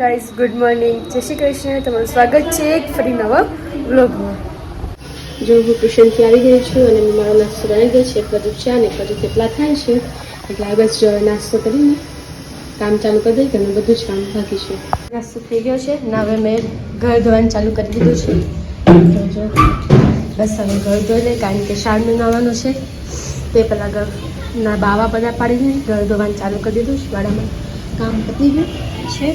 Guys good morning, જય શ્રી કૃષ્ણ. તમારું સ્વાગત છે એક ફરી નવા વ્લોગમાં. જો હું ટ્યુશનથી આવી ગઈ છું અને મારો નાસ્તો બની ગયો છે. એક બધું ચા ને બધું કેટલા થાય છે એટલે આ બસ જો નાસ્તો કરીને કામ ચાલુ કરી દઈ. ઘણું બધું જ કામ બાકી છે. નાસ્તો થઈ ગયો છે ને હવે મેં ઘર ધોવાનું ચાલુ કરી દીધું છે. તો જો બસ હવે ઘર ધોઈ લઈ, કારણ કે શાળનું નાવાનું છે. તે પહેલાં ઘરના બાવા બધા પાડીને ઘર ધોવાનું ચાલુ કરી દીધું છે. વાડામાં કામ પતી ગયું છે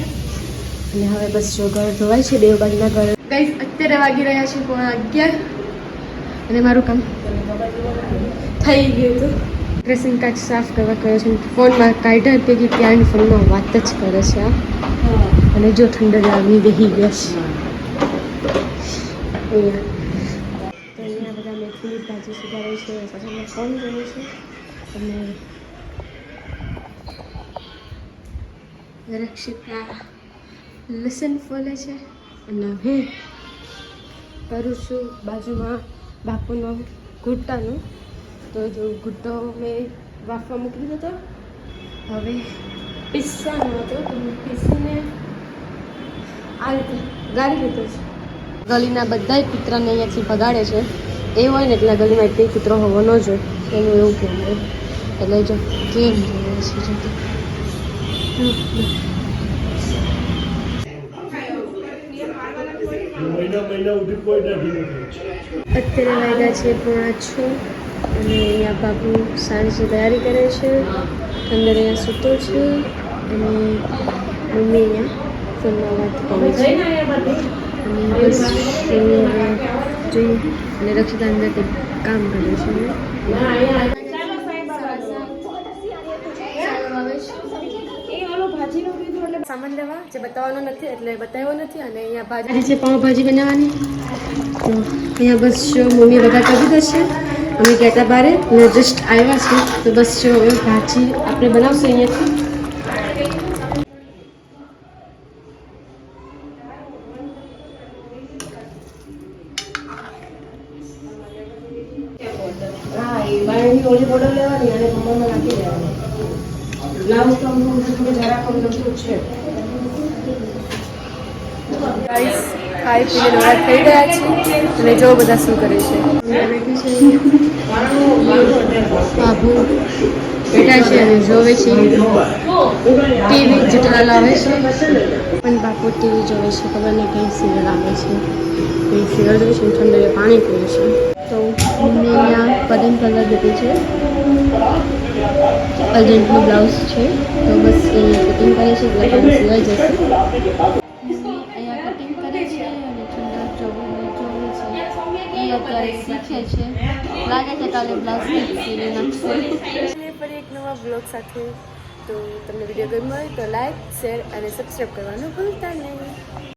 અને હવે બસ જો ઘર ધોવાય છે. દેવબાગના ઘર ગાઈસ અત્યારે વાગી રહ્યા છે 11:30 અને મારું કામ થઈ ગયું હતું. ડ્રેસિંગ કાચ સાફ કરવા કર્યો છે. ફોનમાં કાઢ્યા પૈકી ત્યાંની ફોનમાં વાત જ કરે છે આ. અને જો ઠંડક આવી બેસી ગયા છે અહીંયા. તો અહીંયા બધા મેથીની ભાજી સુધારે છે. પછી મેં ફોન કર્યો છે અને રક્ષિતા લસણ ફોલે છે અને હું કરું છું બાજુમાં બાપુનો ઘૂંટાનું. તો જો ઘૂંટો મેં વાફવા મૂકી દીધો હતો. હવે પીસવાનો હતો તો હું પીસીને આ રીતે ગાળી લીધો છે. ગલીના બધા કૂતરાને અહીંયાથી ભગાડે છે. એ હોય ને એટલે ગલીમાં એક કૂતરો હોવો ન જોઈએ એનું એવું કહેવું હોય. એટલે જો કેમ અત્યારે વાગ્યા છે 5:30 અને અહીંયા બાબુ સાંજની તૈયારી કરે છે. અંદર અહીંયા સૂતો છે અને મમ્મી અહીંયા ફોનમાં વાત કરે છે અને બસ જોઈએ. અને રક્ષિતા અંદર કંઈક કામ કરે છે. સામાન લેવા જે બતાવવાનો નથી એટલે બતાવ્યો નથી. અને અહીંયા ભાજી છે, પાઉંભાજી બનાવવાની. તો અહીંયા બસ જો મમ્મી બધા કરી દેશે. અમે ગયા હતા બારે અને જસ્ટ આવ્યા છે. તો બસ જો હવે ભાજી આપણે બનાવશું અહીંયાથી. હા એ બાયની ઓલી બોટલ લેવાની અને મમ્મામાં નાખી દેવાની. બ્લાઉઝ તો અમુક જરા કમ લખ્યું છે. ગાઈસ ખાઈ પીને નવરા થઈ ગયા છે અને જો બધા શું કરે છે. બાબુ બેઠા છે અને જોવે છે ટીવી. જેટલા લાવે છે પણ બાપુ ટીવી જોવે છે. ખબર નહીં કઈ સિરિયલ આવે છે. કઈ સિરિયલ જોવે છે. ઠંડે પાણી પીવે છે. તો મમ્મી અહીંયા પદમ કલર દીધી છે. અર્જન્ટનું બ્લાઉઝ છે તો બસ એ કટિંગ કરે છે એટલે પણ સિવાય જશે. અહીંયા કટિંગ કરે છે અને ઠંડા જોવે છે. એ અત્યારે શીખે છે. લાગે છે કાલે બ્લાઉઝ સીવી નાખશે. ફરી એક નવા બ્લોગ સાથે. તો તમને વિડીયો ગમ્યો હોય તો લાઈક, શેર અને સબસ્ક્રાઈબ કરવાનું ભૂલતા નહીં.